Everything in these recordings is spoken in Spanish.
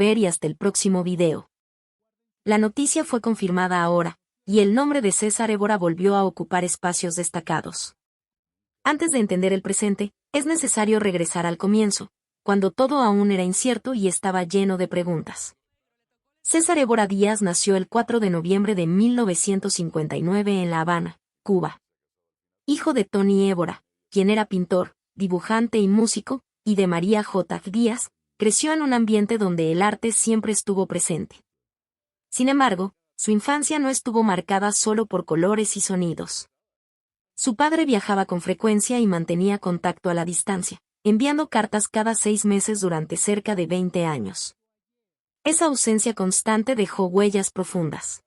ver y hasta el próximo video. La noticia fue confirmada ahora, y el nombre de César Évora volvió a ocupar espacios destacados. Antes de entender el presente, es necesario regresar al comienzo, cuando todo aún era incierto y estaba lleno de preguntas. César Évora Díaz nació el 4 de noviembre de 1959 en La Habana, Cuba. Hijo de Tony Évora, quien era pintor, dibujante y músico, y de María J. Díaz, creció en un ambiente donde el arte siempre estuvo presente. Sin embargo, su infancia no estuvo marcada solo por colores y sonidos. Su padre viajaba con frecuencia y mantenía contacto a la distancia, enviando cartas cada 6 meses durante cerca de 20 años. Esa ausencia constante dejó huellas profundas.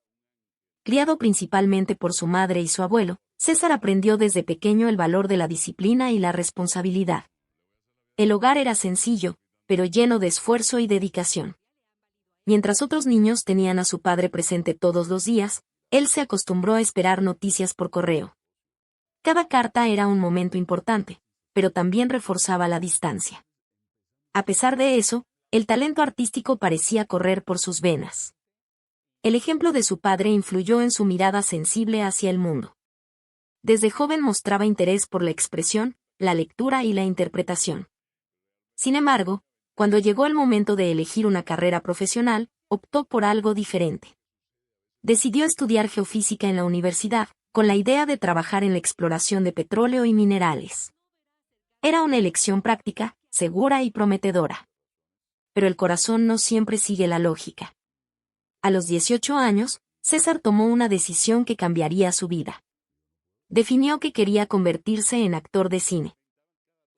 Criado principalmente por su madre y su abuelo, César aprendió desde pequeño el valor de la disciplina y la responsabilidad. El hogar era sencillo, pero lleno de esfuerzo y dedicación. Mientras otros niños tenían a su padre presente todos los días, él se acostumbró a esperar noticias por correo. Cada carta era un momento importante, pero también reforzaba la distancia. A pesar de eso, el talento artístico parecía correr por sus venas. El ejemplo de su padre influyó en su mirada sensible hacia el mundo. Desde joven mostraba interés por la expresión, la lectura y la interpretación. Sin embargo, cuando llegó el momento de elegir una carrera profesional, optó por algo diferente. Decidió estudiar geofísica en la universidad, con la idea de trabajar en la exploración de petróleo y minerales. Era una elección práctica, segura y prometedora. Pero el corazón no siempre sigue la lógica. A los 18 años, César tomó una decisión que cambiaría su vida. Definió que quería convertirse en actor de cine.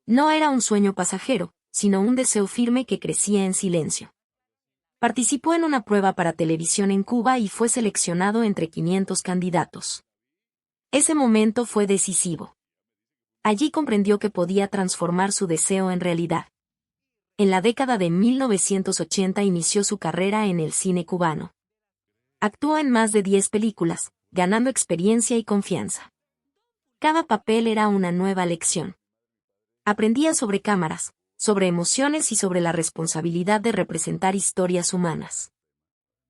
No era un sueño pasajero, sino un deseo firme que crecía en silencio. Participó en una prueba para televisión en Cuba y fue seleccionado entre 500 candidatos. Ese momento fue decisivo. Allí comprendió que podía transformar su deseo en realidad. En la década de 1980 inició su carrera en el cine cubano. Actuó en más de 10 películas, ganando experiencia y confianza. Cada papel era una nueva lección. Aprendía sobre cámaras, sobre emociones y sobre la responsabilidad de representar historias humanas.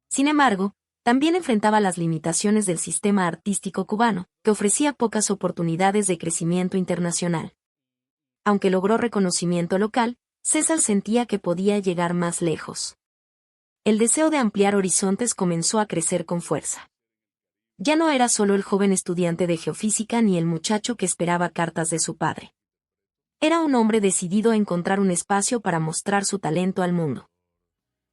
Sin embargo, también enfrentaba las limitaciones del sistema artístico cubano, que ofrecía pocas oportunidades de crecimiento internacional. Aunque logró reconocimiento local, César sentía que podía llegar más lejos. El deseo de ampliar horizontes comenzó a crecer con fuerza. Ya no era solo el joven estudiante de geofísica ni el muchacho que esperaba cartas de su padre. Era un hombre decidido a encontrar un espacio para mostrar su talento al mundo.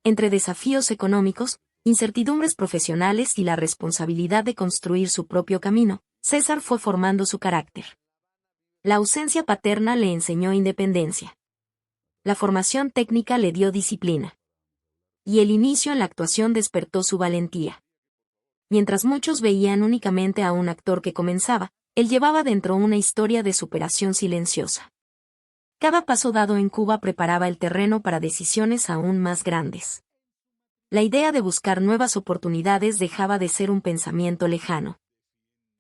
Entre desafíos económicos, incertidumbres profesionales y la responsabilidad de construir su propio camino, César fue formando su carácter. La ausencia paterna le enseñó independencia. La formación técnica le dio disciplina. Y el inicio en la actuación despertó su valentía. Mientras muchos veían únicamente a un actor que comenzaba, él llevaba dentro una historia de superación silenciosa. Cada paso dado en Cuba preparaba el terreno para decisiones aún más grandes. La idea de buscar nuevas oportunidades dejaba de ser un pensamiento lejano.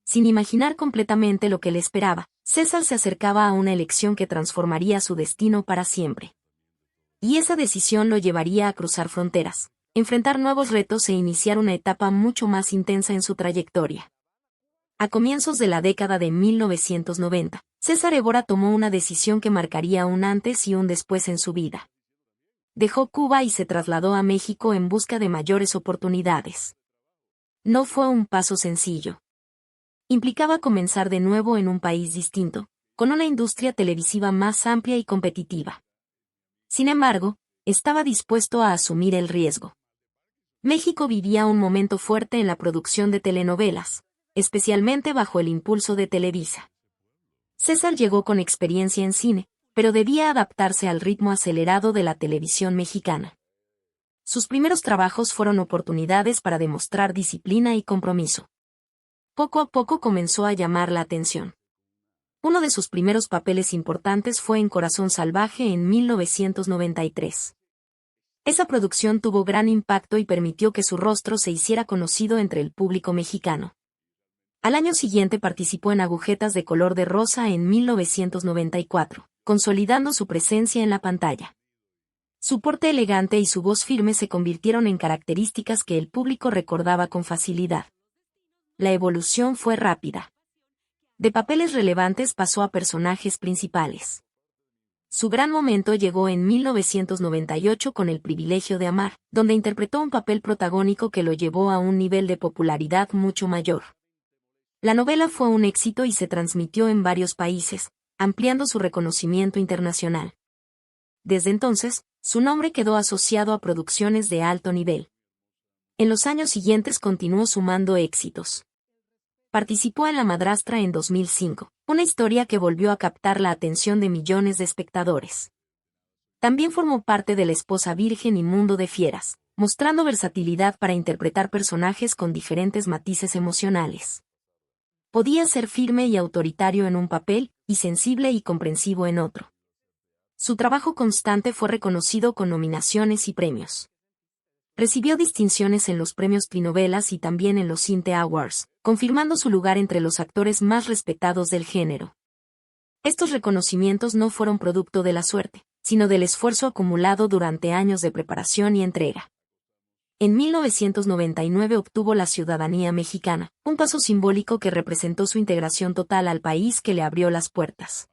Sin imaginar completamente lo que le esperaba, César se acercaba a una elección que transformaría su destino para siempre. Y esa decisión lo llevaría a cruzar fronteras, enfrentar nuevos retos e iniciar una etapa mucho más intensa en su trayectoria. A comienzos de la década de 1990, César Évora tomó una decisión que marcaría un antes y un después en su vida. Dejó Cuba y se trasladó a México en busca de mayores oportunidades. No fue un paso sencillo. Implicaba comenzar de nuevo en un país distinto, con una industria televisiva más amplia y competitiva. Sin embargo, estaba dispuesto a asumir el riesgo. México vivía un momento fuerte en la producción de telenovelas, especialmente bajo el impulso de Televisa. César llegó con experiencia en cine, pero debía adaptarse al ritmo acelerado de la televisión mexicana. Sus primeros trabajos fueron oportunidades para demostrar disciplina y compromiso. Poco a poco comenzó a llamar la atención. Uno de sus primeros papeles importantes fue en Corazón Salvaje en 1993. Esa producción tuvo gran impacto y permitió que su rostro se hiciera conocido entre el público mexicano. Al año siguiente participó en Agujetas de color de rosa en 1994, consolidando su presencia en la pantalla. Su porte elegante y su voz firme se convirtieron en características que el público recordaba con facilidad. La evolución fue rápida. De papeles relevantes pasó a personajes principales. Su gran momento llegó en 1998 con El privilegio de amar, donde interpretó un papel protagónico que lo llevó a un nivel de popularidad mucho mayor. La novela fue un éxito y se transmitió en varios países, ampliando su reconocimiento internacional. Desde entonces, su nombre quedó asociado a producciones de alto nivel. En los años siguientes continuó sumando éxitos. Participó en La madrastra en 2005, una historia que volvió a captar la atención de millones de espectadores. También formó parte de La esposa virgen y Mundo de fieras, mostrando versatilidad para interpretar personajes con diferentes matices emocionales. Podía ser firme y autoritario en un papel, y sensible y comprensivo en otro. Su trabajo constante fue reconocido con nominaciones y premios. Recibió distinciones en los premios Trinovelas y también en los Cinte Awards, confirmando su lugar entre los actores más respetados del género. Estos reconocimientos no fueron producto de la suerte, sino del esfuerzo acumulado durante años de preparación y entrega. En 1999 obtuvo la ciudadanía mexicana, un paso simbólico que representó su integración total al país que le abrió las puertas.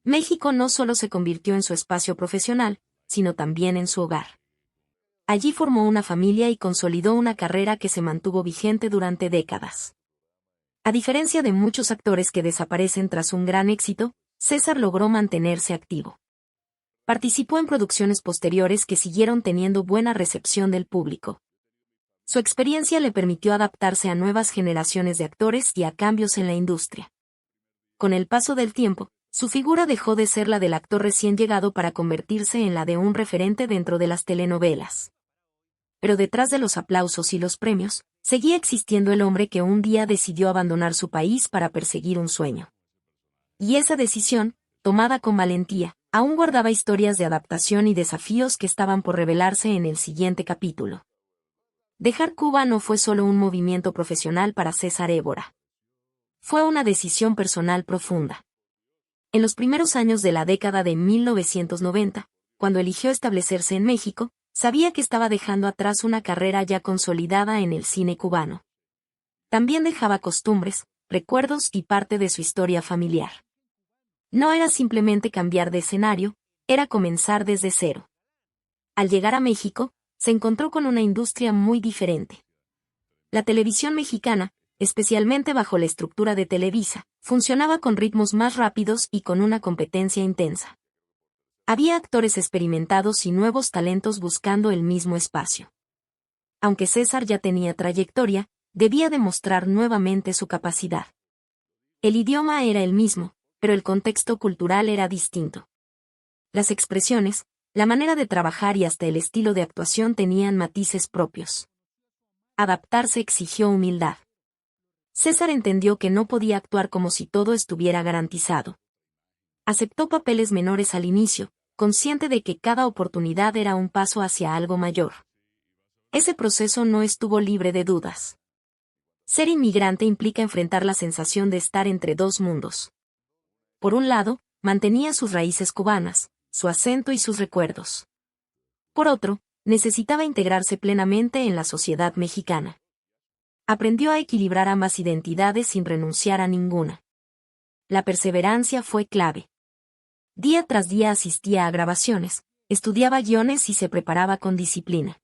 México no solo se convirtió en su espacio profesional, sino también en su hogar. Allí formó una familia y consolidó una carrera que se mantuvo vigente durante décadas. A diferencia de muchos actores que desaparecen tras un gran éxito, César logró mantenerse activo. Participó en producciones posteriores que siguieron teniendo buena recepción del público. Su experiencia le permitió adaptarse a nuevas generaciones de actores y a cambios en la industria. Con el paso del tiempo, su figura dejó de ser la del actor recién llegado para convertirse en la de un referente dentro de las telenovelas. Pero detrás de los aplausos y los premios, seguía existiendo el hombre que un día decidió abandonar su país para perseguir un sueño. Y esa decisión, tomada con valentía, aún guardaba historias de adaptación y desafíos que estaban por revelarse en el siguiente capítulo. Dejar Cuba no fue solo un movimiento profesional para César Évora. Fue una decisión personal profunda. En los primeros años de la década de 1990, cuando eligió establecerse en México, sabía que estaba dejando atrás una carrera ya consolidada en el cine cubano. También dejaba costumbres, recuerdos y parte de su historia familiar. No era simplemente cambiar de escenario, era comenzar desde cero. Al llegar a México, se encontró con una industria muy diferente. La televisión mexicana, especialmente bajo la estructura de Televisa, funcionaba con ritmos más rápidos y con una competencia intensa. Había actores experimentados y nuevos talentos buscando el mismo espacio. Aunque César ya tenía trayectoria, debía demostrar nuevamente su capacidad. El idioma era el mismo, pero el contexto cultural era distinto. Las expresiones, la manera de trabajar y hasta el estilo de actuación tenían matices propios. Adaptarse exigió humildad. César entendió que no podía actuar como si todo estuviera garantizado. Aceptó papeles menores al inicio, consciente de que cada oportunidad era un paso hacia algo mayor. Ese proceso no estuvo libre de dudas. Ser inmigrante implica enfrentar la sensación de estar entre dos mundos. Por un lado, mantenía sus raíces cubanas, su acento y sus recuerdos. Por otro, necesitaba integrarse plenamente en la sociedad mexicana. Aprendió a equilibrar ambas identidades sin renunciar a ninguna. La perseverancia fue clave. Día tras día asistía a grabaciones, estudiaba guiones y se preparaba con disciplina.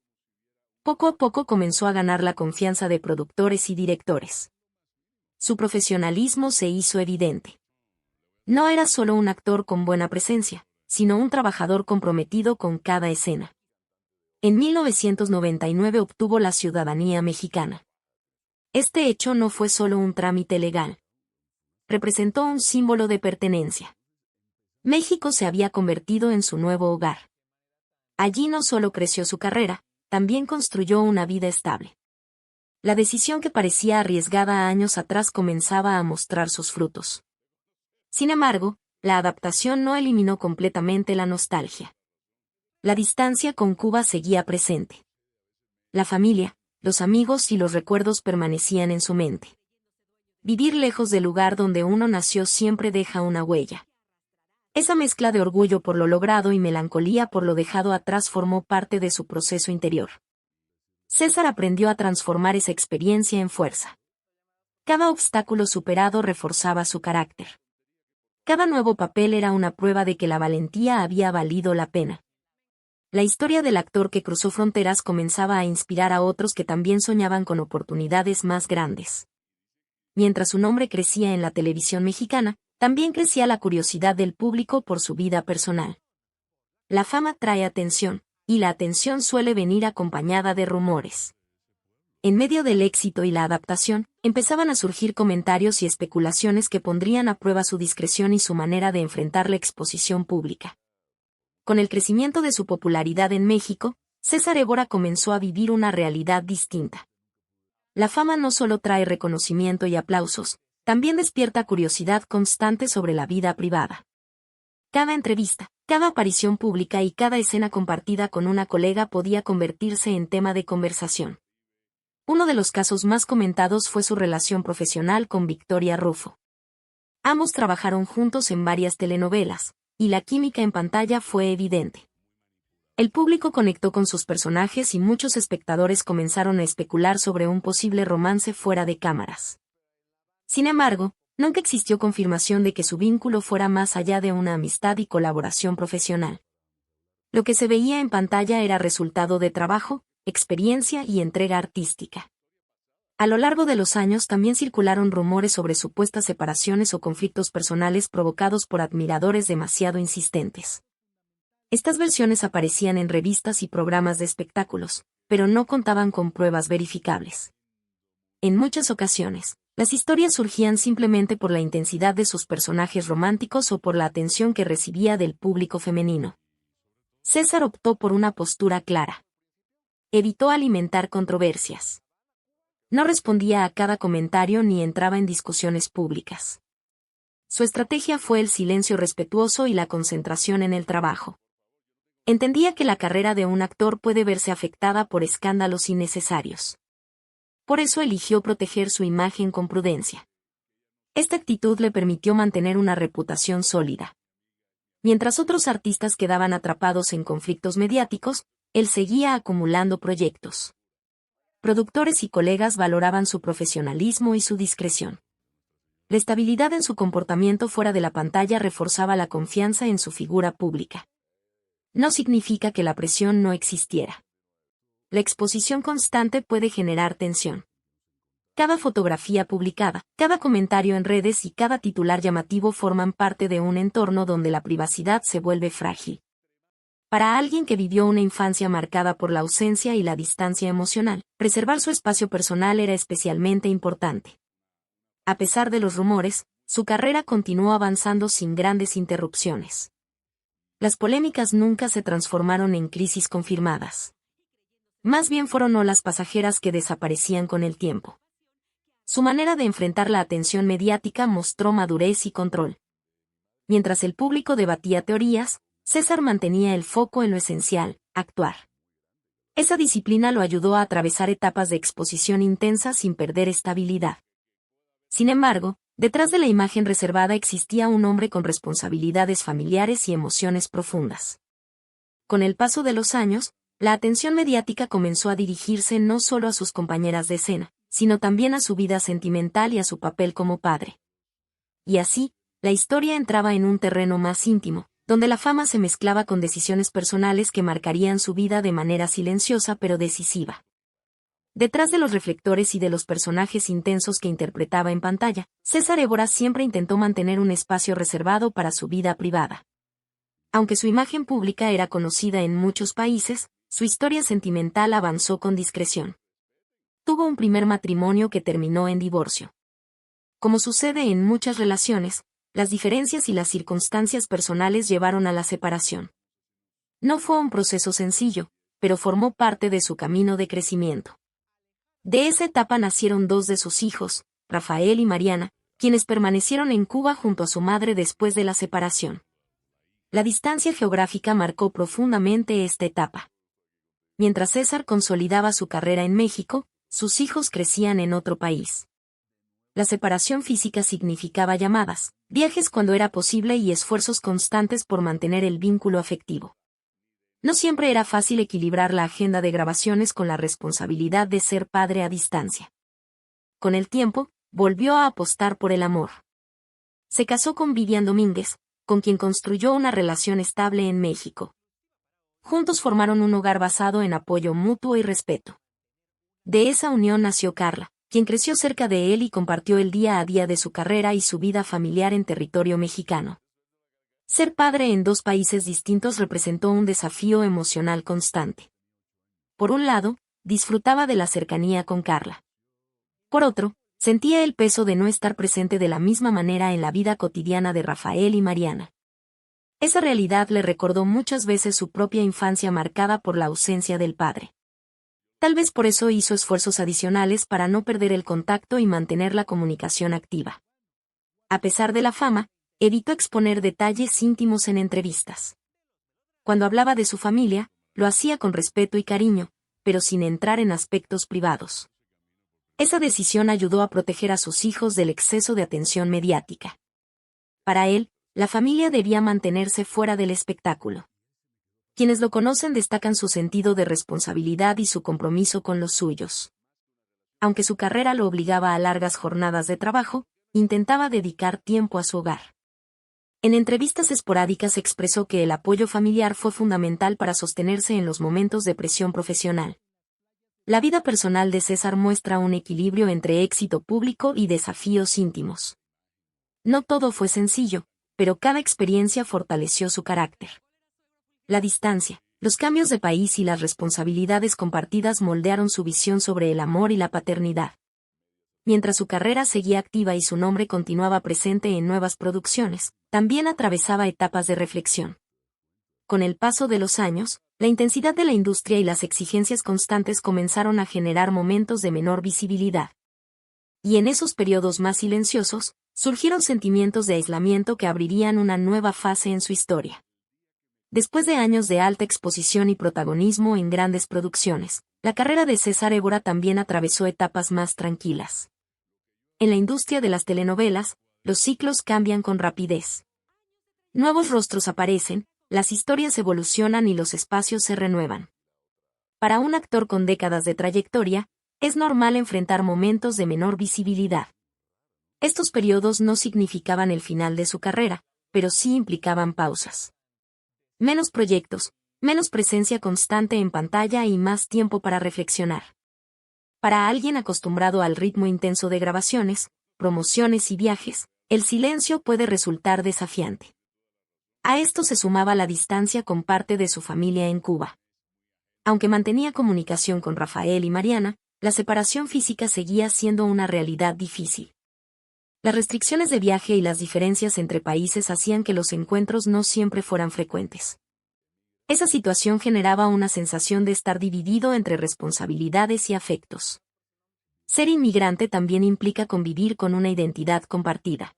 Poco a poco comenzó a ganar la confianza de productores y directores. Su profesionalismo se hizo evidente. No era solo un actor con buena presencia, sino un trabajador comprometido con cada escena. En 1999 obtuvo la ciudadanía mexicana. Este hecho no fue solo un trámite legal. Representó un símbolo de pertenencia. México se había convertido en su nuevo hogar. Allí no solo creció su carrera, también construyó una vida estable. La decisión que parecía arriesgada años atrás comenzaba a mostrar sus frutos. Sin embargo, la adaptación no eliminó completamente la nostalgia. La distancia con Cuba seguía presente. La familia, los amigos y los recuerdos permanecían en su mente. Vivir lejos del lugar donde uno nació siempre deja una huella. Esa mezcla de orgullo por lo logrado y melancolía por lo dejado atrás formó parte de su proceso interior. César aprendió a transformar esa experiencia en fuerza. Cada obstáculo superado reforzaba su carácter. Cada nuevo papel era una prueba de que la valentía había valido la pena. La historia del actor que cruzó fronteras comenzaba a inspirar a otros que también soñaban con oportunidades más grandes. Mientras su nombre crecía en la televisión mexicana, también crecía la curiosidad del público por su vida personal. La fama trae atención, y la atención suele venir acompañada de rumores. En medio del éxito y la adaptación, empezaban a surgir comentarios y especulaciones que pondrían a prueba su discreción y su manera de enfrentar la exposición pública. Con el crecimiento de su popularidad en México, César Évora comenzó a vivir una realidad distinta. La fama no solo trae reconocimiento y aplausos, también despierta curiosidad constante sobre la vida privada. Cada entrevista, cada aparición pública y cada escena compartida con una colega podía convertirse en tema de conversación. Uno de los casos más comentados fue su relación profesional con Victoria Rufo. Ambos trabajaron juntos en varias telenovelas, y la química en pantalla fue evidente. El público conectó con sus personajes y muchos espectadores comenzaron a especular sobre un posible romance fuera de cámaras. Sin embargo, nunca existió confirmación de que su vínculo fuera más allá de una amistad y colaboración profesional. Lo que se veía en pantalla era resultado de trabajo, experiencia y entrega artística. A lo largo de los años también circularon rumores sobre supuestas separaciones o conflictos personales provocados por admiradores demasiado insistentes. Estas versiones aparecían en revistas y programas de espectáculos, pero no contaban con pruebas verificables. En muchas ocasiones, las historias surgían simplemente por la intensidad de sus personajes románticos o por la atención que recibía del público femenino. César optó por una postura clara. Evitó alimentar controversias. No respondía a cada comentario ni entraba en discusiones públicas. Su estrategia fue el silencio respetuoso y la concentración en el trabajo. Entendía que la carrera de un actor puede verse afectada por escándalos innecesarios. Por eso eligió proteger su imagen con prudencia. Esta actitud le permitió mantener una reputación sólida. Mientras otros artistas quedaban atrapados en conflictos mediáticos, él seguía acumulando proyectos. Productores y colegas valoraban su profesionalismo y su discreción. La estabilidad en su comportamiento fuera de la pantalla reforzaba la confianza en su figura pública. No significa que la presión no existiera. La exposición constante puede generar tensión. Cada fotografía publicada, cada comentario en redes y cada titular llamativo forman parte de un entorno donde la privacidad se vuelve frágil. Para alguien que vivió una infancia marcada por la ausencia y la distancia emocional, preservar su espacio personal era especialmente importante. A pesar de los rumores, su carrera continuó avanzando sin grandes interrupciones. Las polémicas nunca se transformaron en crisis confirmadas. Más bien fueron olas pasajeras que desaparecían con el tiempo. Su manera de enfrentar la atención mediática mostró madurez y control. Mientras el público debatía teorías, César mantenía el foco en lo esencial, actuar. Esa disciplina lo ayudó a atravesar etapas de exposición intensa sin perder estabilidad. Sin embargo, detrás de la imagen reservada existía un hombre con responsabilidades familiares y emociones profundas. Con el paso de los años, la atención mediática comenzó a dirigirse no solo a sus compañeras de escena, sino también a su vida sentimental y a su papel como padre. Y así, la historia entraba en un terreno más íntimo, donde la fama se mezclaba con decisiones personales que marcarían su vida de manera silenciosa pero decisiva. Detrás de los reflectores y de los personajes intensos que interpretaba en pantalla, César Évora siempre intentó mantener un espacio reservado para su vida privada. Aunque su imagen pública era conocida en muchos países, su historia sentimental avanzó con discreción. Tuvo un primer matrimonio que terminó en divorcio. Como sucede en muchas relaciones, las diferencias y las circunstancias personales llevaron a la separación. No fue un proceso sencillo, pero formó parte de su camino de crecimiento. De esa etapa nacieron dos de sus hijos, Rafael y Mariana, quienes permanecieron en Cuba junto a su madre después de la separación. La distancia geográfica marcó profundamente esta etapa. Mientras César consolidaba su carrera en México, sus hijos crecían en otro país. la separación física significaba llamadas, viajes cuando era posible y esfuerzos constantes por mantener el vínculo afectivo. No siempre era fácil equilibrar la agenda de grabaciones con la responsabilidad de ser padre a distancia. Con el tiempo, volvió a apostar por el amor. Se casó con Vivian Domínguez, con quien construyó una relación estable en México. Juntos formaron un hogar basado en apoyo mutuo y respeto. De esa unión nació Carla, quien creció cerca de él y compartió el día a día de su carrera y su vida familiar en territorio mexicano. Ser padre en dos países distintos representó un desafío emocional constante. Por un lado, disfrutaba de la cercanía con Carla. Por otro, sentía el peso de no estar presente de la misma manera en la vida cotidiana de Rafael y Mariana. Esa realidad le recordó muchas veces su propia infancia marcada por la ausencia del padre. Tal vez por eso hizo esfuerzos adicionales para no perder el contacto y mantener la comunicación activa. A pesar de la fama, evitó exponer detalles íntimos en entrevistas. Cuando hablaba de su familia, lo hacía con respeto y cariño, pero sin entrar en aspectos privados. Esa decisión ayudó a proteger a sus hijos del exceso de atención mediática. Para él, la familia debía mantenerse fuera del espectáculo. Quienes lo conocen destacan su sentido de responsabilidad y su compromiso con los suyos. Aunque su carrera lo obligaba a largas jornadas de trabajo, intentaba dedicar tiempo a su hogar. En entrevistas esporádicas expresó que el apoyo familiar fue fundamental para sostenerse en los momentos de presión profesional. La vida personal de César muestra un equilibrio entre éxito público y desafíos íntimos. No todo fue sencillo, pero cada experiencia fortaleció su carácter. La distancia, los cambios de país y las responsabilidades compartidas moldearon su visión sobre el amor y la paternidad. Mientras su carrera seguía activa y su nombre continuaba presente en nuevas producciones, también atravesaba etapas de reflexión. Con el paso de los años, la intensidad de la industria y las exigencias constantes comenzaron a generar momentos de menor visibilidad. Y en esos periodos más silenciosos, surgieron sentimientos de aislamiento que abrirían una nueva fase en su historia. Después de años de alta exposición y protagonismo en grandes producciones, la carrera de César Évora también atravesó etapas más tranquilas. En la industria de las telenovelas, los ciclos cambian con rapidez. Nuevos rostros aparecen, las historias evolucionan y los espacios se renuevan. Para un actor con décadas de trayectoria, es normal enfrentar momentos de menor visibilidad. Estos periodos no significaban el final de su carrera, pero sí implicaban pausas. Menos proyectos, menos presencia constante en pantalla y más tiempo para reflexionar. Para alguien acostumbrado al ritmo intenso de grabaciones, promociones y viajes, el silencio puede resultar desafiante. A esto se sumaba la distancia con parte de su familia en Cuba. Aunque mantenía comunicación con Rafael y Mariana, la separación física seguía siendo una realidad difícil. Las restricciones de viaje y las diferencias entre países hacían que los encuentros no siempre fueran frecuentes. Esa situación generaba una sensación de estar dividido entre responsabilidades y afectos. Ser inmigrante también implica convivir con una identidad compartida.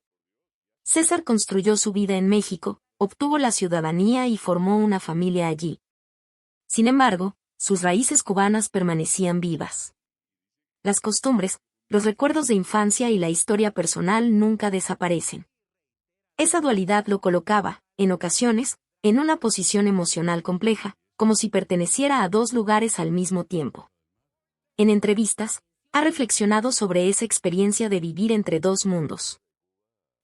César construyó su vida en México, obtuvo la ciudadanía y formó una familia allí. Sin embargo, sus raíces cubanas permanecían vivas. Las costumbres, los recuerdos de infancia y la historia personal nunca desaparecen. Esa dualidad lo colocaba, en ocasiones, en una posición emocional compleja, como si perteneciera a dos lugares al mismo tiempo. En entrevistas, ha reflexionado sobre esa experiencia de vivir entre dos mundos.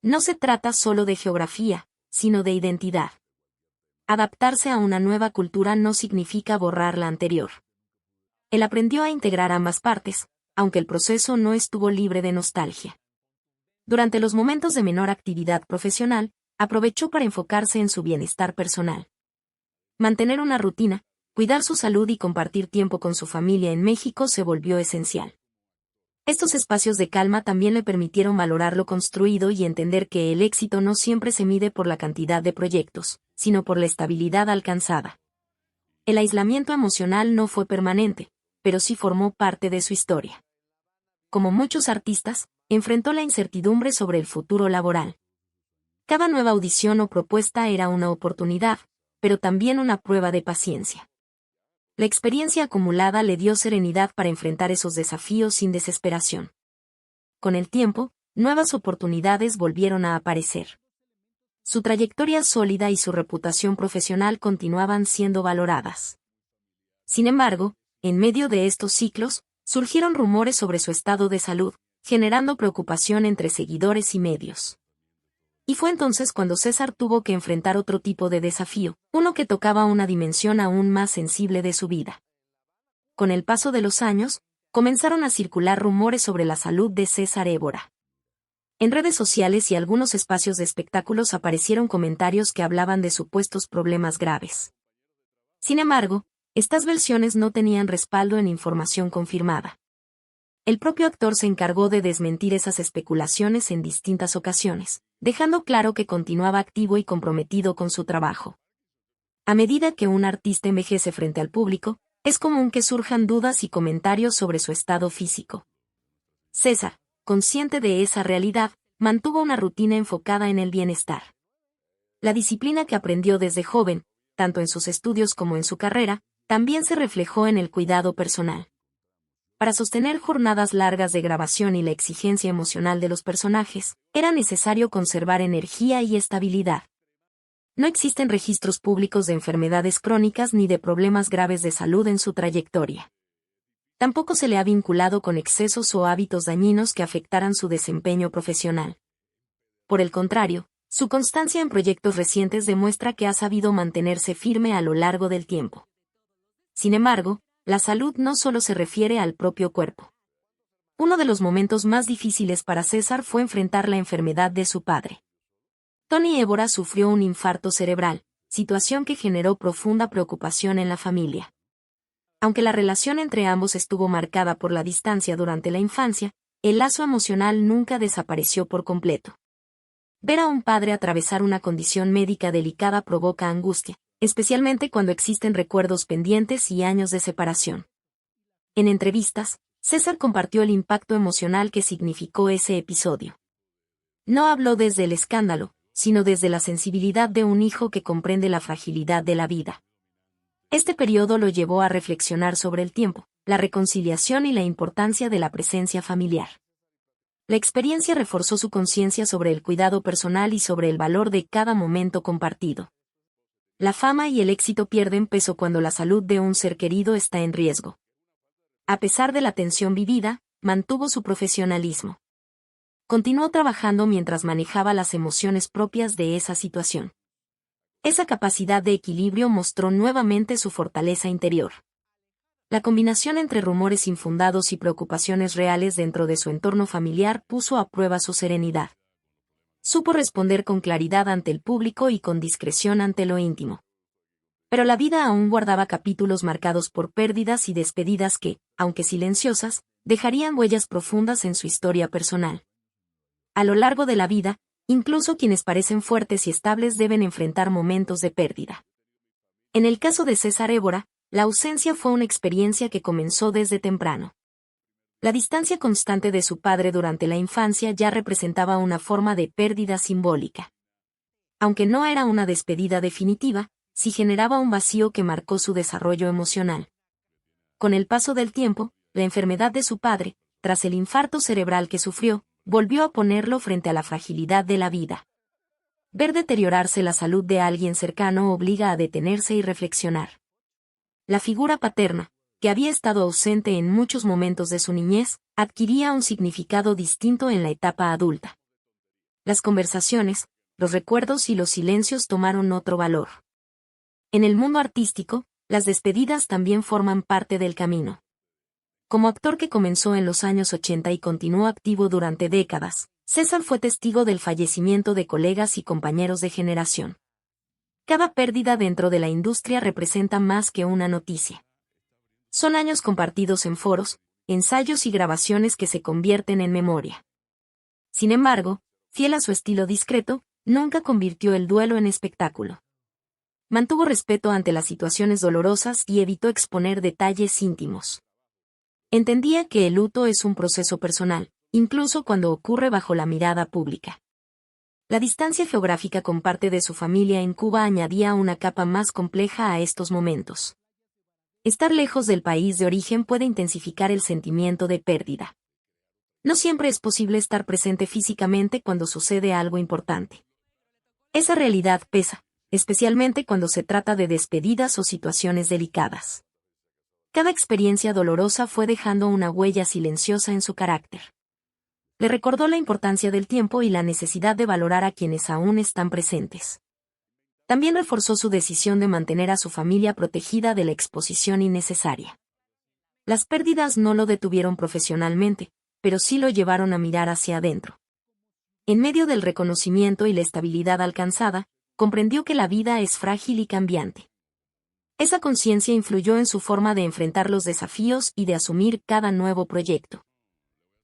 No se trata solo de geografía, sino de identidad. Adaptarse a una nueva cultura no significa borrar la anterior. Él aprendió a integrar ambas partes, aunque el proceso no estuvo libre de nostalgia. Durante los momentos de menor actividad profesional, aprovechó para enfocarse en su bienestar personal. Mantener una rutina, cuidar su salud y compartir tiempo con su familia en México se volvió esencial. Estos espacios de calma también le permitieron valorar lo construido y entender que el éxito no siempre se mide por la cantidad de proyectos, sino por la estabilidad alcanzada. El aislamiento emocional no fue permanente, pero sí formó parte de su historia. Como muchos artistas, enfrentó la incertidumbre sobre el futuro laboral. Cada nueva audición o propuesta era una oportunidad, pero también una prueba de paciencia. La experiencia acumulada le dio serenidad para enfrentar esos desafíos sin desesperación. Con el tiempo, nuevas oportunidades volvieron a aparecer. Su trayectoria sólida y su reputación profesional continuaban siendo valoradas. Sin embargo, en medio de estos ciclos, surgieron rumores sobre su estado de salud, generando preocupación entre seguidores y medios. Y fue entonces cuando César tuvo que enfrentar otro tipo de desafío, uno que tocaba una dimensión aún más sensible de su vida. Con el paso de los años, comenzaron a circular rumores sobre la salud de César Évora. En redes sociales y algunos espacios de espectáculos aparecieron comentarios que hablaban de supuestos problemas graves. Sin embargo, estas versiones no tenían respaldo en información confirmada. El propio actor se encargó de desmentir esas especulaciones en distintas ocasiones, dejando claro que continuaba activo y comprometido con su trabajo. A medida que un artista envejece frente al público, es común que surjan dudas y comentarios sobre su estado físico. César, consciente de esa realidad, mantuvo una rutina enfocada en el bienestar. La disciplina que aprendió desde joven, tanto en sus estudios como en su carrera, también se reflejó en el cuidado personal. Para sostener jornadas largas de grabación y la exigencia emocional de los personajes, era necesario conservar energía y estabilidad. No existen registros públicos de enfermedades crónicas ni de problemas graves de salud en su trayectoria. Tampoco se le ha vinculado con excesos o hábitos dañinos que afectaran su desempeño profesional. Por el contrario, su constancia en proyectos recientes demuestra que ha sabido mantenerse firme a lo largo del tiempo. Sin embargo, la salud no solo se refiere al propio cuerpo. Uno de los momentos más difíciles para César fue enfrentar la enfermedad de su padre. Tony Évora sufrió un infarto cerebral, situación que generó profunda preocupación en la familia. Aunque la relación entre ambos estuvo marcada por la distancia durante la infancia, el lazo emocional nunca desapareció por completo. Ver a un padre atravesar una condición médica delicada provoca angustia, especialmente cuando existen recuerdos pendientes y años de separación. En entrevistas, César compartió el impacto emocional que significó ese episodio. No habló desde el escándalo, sino desde la sensibilidad de un hijo que comprende la fragilidad de la vida. Este periodo lo llevó a reflexionar sobre el tiempo, la reconciliación y la importancia de la presencia familiar. La experiencia reforzó su conciencia sobre el cuidado personal y sobre el valor de cada momento compartido. La fama y el éxito pierden peso cuando la salud de un ser querido está en riesgo. A pesar de la tensión vivida, mantuvo su profesionalismo. Continuó trabajando mientras manejaba las emociones propias de esa situación. Esa capacidad de equilibrio mostró nuevamente su fortaleza interior. La combinación entre rumores infundados y preocupaciones reales dentro de su entorno familiar puso a prueba su serenidad. Supo responder con claridad ante el público y con discreción ante lo íntimo. Pero la vida aún guardaba capítulos marcados por pérdidas y despedidas que, aunque silenciosas, dejarían huellas profundas en su historia personal. A lo largo de la vida, incluso quienes parecen fuertes y estables deben enfrentar momentos de pérdida. En el caso de César Évora, la ausencia fue una experiencia que comenzó desde temprano. La distancia constante de su padre durante la infancia ya representaba una forma de pérdida simbólica. Aunque no era una despedida definitiva, sí generaba un vacío que marcó su desarrollo emocional. Con el paso del tiempo, la enfermedad de su padre, tras el infarto cerebral que sufrió, volvió a ponerlo frente a la fragilidad de la vida. Ver deteriorarse la salud de alguien cercano obliga a detenerse y reflexionar. La figura paterna, que había estado ausente en muchos momentos de su niñez, adquiría un significado distinto en la etapa adulta. Las conversaciones, los recuerdos y los silencios tomaron otro valor. En el mundo artístico, las despedidas también forman parte del camino. Como actor que comenzó en los años 80 y continuó activo durante décadas, César fue testigo del fallecimiento de colegas y compañeros de generación. Cada pérdida dentro de la industria representa más que una noticia. Son años compartidos en foros, ensayos y grabaciones que se convierten en memoria. Sin embargo, fiel a su estilo discreto, nunca convirtió el duelo en espectáculo. Mantuvo respeto ante las situaciones dolorosas y evitó exponer detalles íntimos. Entendía que el luto es un proceso personal, incluso cuando ocurre bajo la mirada pública. La distancia geográfica con parte de su familia en Cuba añadía una capa más compleja a estos momentos. Estar lejos del país de origen puede intensificar el sentimiento de pérdida. No siempre es posible estar presente físicamente cuando sucede algo importante. Esa realidad pesa, especialmente cuando se trata de despedidas o situaciones delicadas. Cada experiencia dolorosa fue dejando una huella silenciosa en su carácter. Le recordó la importancia del tiempo y la necesidad de valorar a quienes aún están presentes. También reforzó su decisión de mantener a su familia protegida de la exposición innecesaria. Las pérdidas no lo detuvieron profesionalmente, pero sí lo llevaron a mirar hacia adentro. En medio del reconocimiento y la estabilidad alcanzada, comprendió que la vida es frágil y cambiante. Esa conciencia influyó en su forma de enfrentar los desafíos y de asumir cada nuevo proyecto.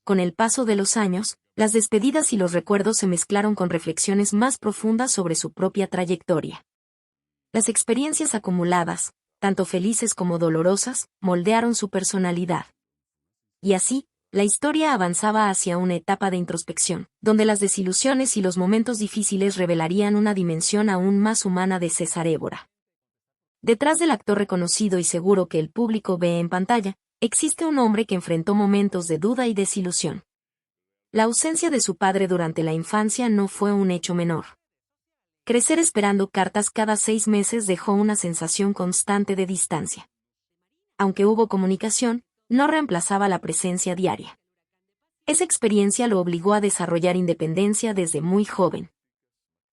Con el paso de los años, las despedidas y los recuerdos se mezclaron con reflexiones más profundas sobre su propia trayectoria. Las experiencias acumuladas, tanto felices como dolorosas, moldearon su personalidad. Y así, la historia avanzaba hacia una etapa de introspección, donde las desilusiones y los momentos difíciles revelarían una dimensión aún más humana de César Évora. Detrás del actor reconocido y seguro que el público ve en pantalla, existe un hombre que enfrentó momentos de duda y desilusión. La ausencia de su padre durante la infancia no fue un hecho menor. Crecer esperando cartas cada 6 meses dejó una sensación constante de distancia. Aunque hubo comunicación, no reemplazaba la presencia diaria. Esa experiencia lo obligó a desarrollar independencia desde muy joven.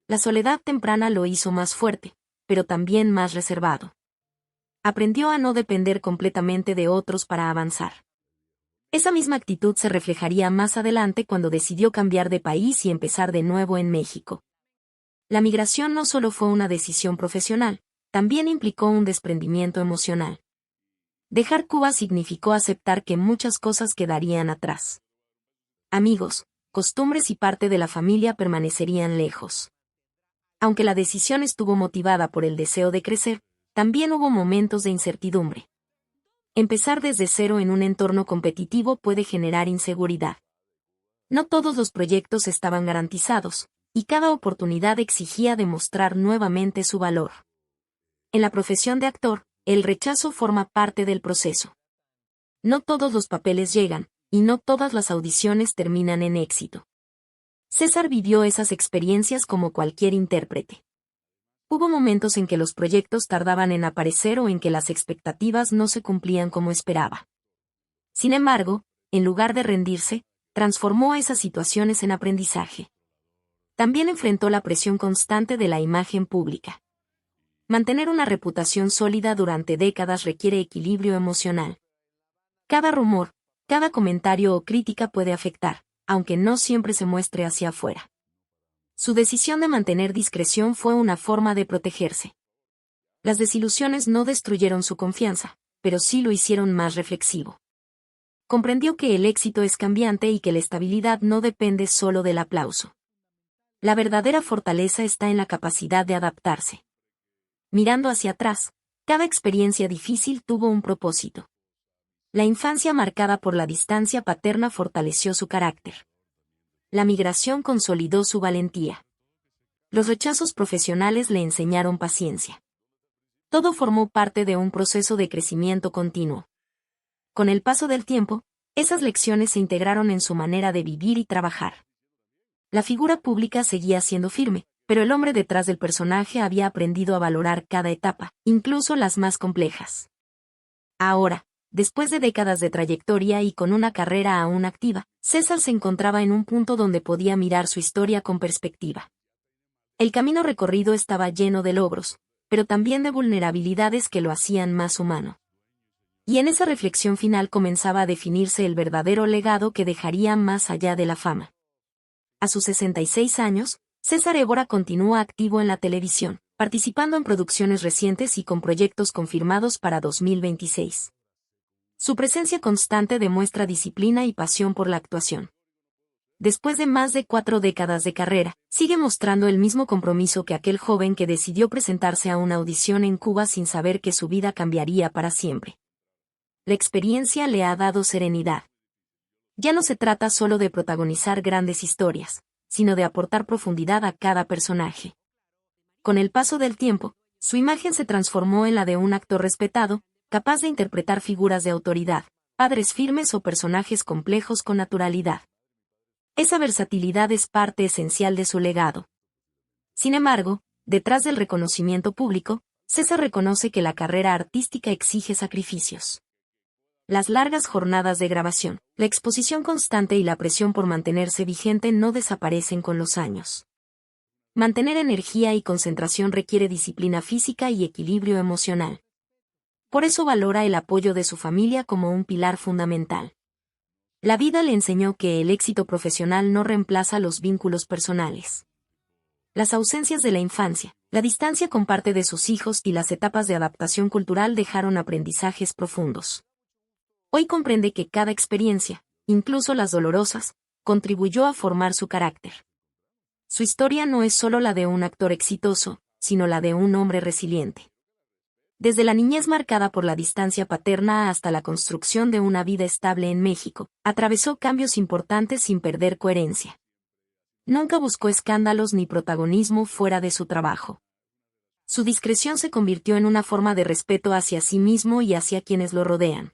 La soledad temprana lo hizo más fuerte, pero también más reservado. Aprendió a no depender completamente de otros para avanzar. Esa misma actitud se reflejaría más adelante cuando decidió cambiar de país y empezar de nuevo en México. La migración no solo fue una decisión profesional, también implicó un desprendimiento emocional. Dejar Cuba significó aceptar que muchas cosas quedarían atrás. Amigos, costumbres y parte de la familia permanecerían lejos. Aunque la decisión estuvo motivada por el deseo de crecer, también hubo momentos de incertidumbre. Empezar desde cero en un entorno competitivo puede generar inseguridad. No todos los proyectos estaban garantizados, y cada oportunidad exigía demostrar nuevamente su valor. En la profesión de actor, el rechazo forma parte del proceso. No todos los papeles llegan, y no todas las audiciones terminan en éxito. César vivió esas experiencias como cualquier intérprete. Hubo momentos en que los proyectos tardaban en aparecer o en que las expectativas no se cumplían como esperaba. Sin embargo, en lugar de rendirse, transformó esas situaciones en aprendizaje. También enfrentó la presión constante de la imagen pública. Mantener una reputación sólida durante décadas requiere equilibrio emocional. Cada rumor, cada comentario o crítica puede afectar, aunque no siempre se muestre hacia afuera. Su decisión de mantener discreción fue una forma de protegerse. Las desilusiones no destruyeron su confianza, pero sí lo hicieron más reflexivo. Comprendió que el éxito es cambiante y que la estabilidad no depende solo del aplauso. La verdadera fortaleza está en la capacidad de adaptarse. Mirando hacia atrás, cada experiencia difícil tuvo un propósito. La infancia marcada por la distancia paterna fortaleció su carácter. La migración consolidó su valentía. Los rechazos profesionales le enseñaron paciencia. Todo formó parte de un proceso de crecimiento continuo. Con el paso del tiempo, esas lecciones se integraron en su manera de vivir y trabajar. La figura pública seguía siendo firme, pero el hombre detrás del personaje había aprendido a valorar cada etapa, incluso las más complejas. Ahora, después de décadas de trayectoria y con una carrera aún activa, César se encontraba en un punto donde podía mirar su historia con perspectiva. El camino recorrido estaba lleno de logros, pero también de vulnerabilidades que lo hacían más humano. Y en esa reflexión final comenzaba a definirse el verdadero legado que dejaría más allá de la fama. A sus 66 años, César Évora continúa activo en la televisión, participando en producciones recientes y con proyectos confirmados para 2026. Su presencia constante demuestra disciplina y pasión por la actuación. Después de más de 4 décadas de carrera, sigue mostrando el mismo compromiso que aquel joven que decidió presentarse a una audición en Cuba sin saber que su vida cambiaría para siempre. La experiencia le ha dado serenidad. Ya no se trata solo de protagonizar grandes historias, sino de aportar profundidad a cada personaje. Con el paso del tiempo, su imagen se transformó en la de un actor respetado, capaz de interpretar figuras de autoridad, padres firmes o personajes complejos con naturalidad. Esa versatilidad es parte esencial de su legado. Sin embargo, detrás del reconocimiento público, César reconoce que la carrera artística exige sacrificios. Las largas jornadas de grabación, la exposición constante y la presión por mantenerse vigente no desaparecen con los años. Mantener energía y concentración requiere disciplina física y equilibrio emocional. Por eso valora el apoyo de su familia como un pilar fundamental. La vida le enseñó que el éxito profesional no reemplaza los vínculos personales. Las ausencias de la infancia, la distancia con parte de sus hijos y las etapas de adaptación cultural dejaron aprendizajes profundos. Hoy comprende que cada experiencia, incluso las dolorosas, contribuyó a formar su carácter. Su historia no es solo la de un actor exitoso, sino la de un hombre resiliente. Desde la niñez marcada por la distancia paterna hasta la construcción de una vida estable en México, atravesó cambios importantes sin perder coherencia. Nunca buscó escándalos ni protagonismo fuera de su trabajo. Su discreción se convirtió en una forma de respeto hacia sí mismo y hacia quienes lo rodean.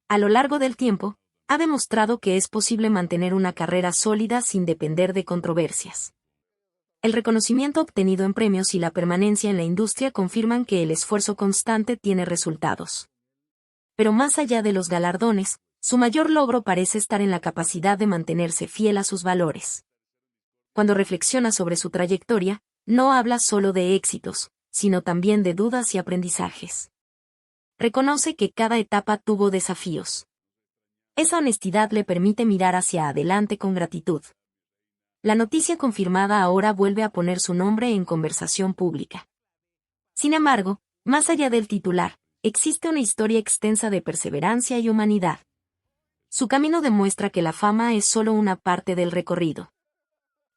A lo largo del tiempo, ha demostrado que es posible mantener una carrera sólida sin depender de controversias. El reconocimiento obtenido en premios y la permanencia en la industria confirman que el esfuerzo constante tiene resultados. Pero más allá de los galardones, su mayor logro parece estar en la capacidad de mantenerse fiel a sus valores. Cuando reflexiona sobre su trayectoria, no habla solo de éxitos, sino también de dudas y aprendizajes. Reconoce que cada etapa tuvo desafíos. Esa honestidad le permite mirar hacia adelante con gratitud. La noticia confirmada ahora vuelve a poner su nombre en conversación pública. Sin embargo, más allá del titular, existe una historia extensa de perseverancia y humanidad. Su camino demuestra que la fama es solo una parte del recorrido.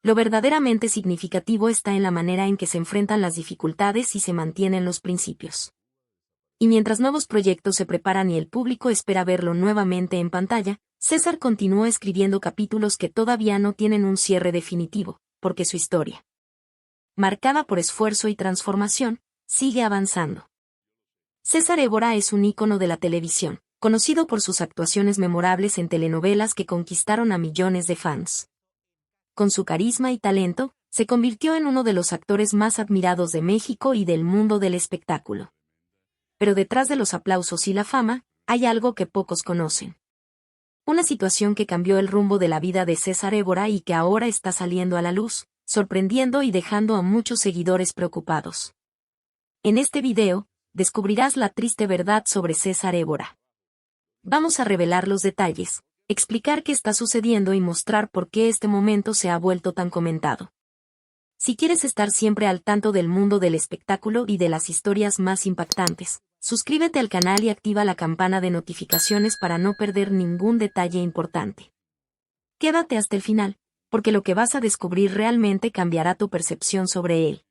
Lo verdaderamente significativo está en la manera en que se enfrentan las dificultades y se mantienen los principios. Y mientras nuevos proyectos se preparan y el público espera verlo nuevamente en pantalla, César continuó escribiendo capítulos que todavía no tienen un cierre definitivo, porque su historia, marcada por esfuerzo y transformación, sigue avanzando. César Évora es un ícono de la televisión, conocido por sus actuaciones memorables en telenovelas que conquistaron a millones de fans. Con su carisma y talento, se convirtió en uno de los actores más admirados de México y del mundo del espectáculo. Pero detrás de los aplausos y la fama, hay algo que pocos conocen. Una situación que cambió el rumbo de la vida de César Évora y que ahora está saliendo a la luz, sorprendiendo y dejando a muchos seguidores preocupados. En este video, descubrirás la triste verdad sobre César Évora. Vamos a revelar los detalles, explicar qué está sucediendo y mostrar por qué este momento se ha vuelto tan comentado. Si quieres estar siempre al tanto del mundo del espectáculo y de las historias más impactantes, suscríbete al canal y activa la campana de notificaciones para no perder ningún detalle importante. Quédate hasta el final, porque lo que vas a descubrir realmente cambiará tu percepción sobre él.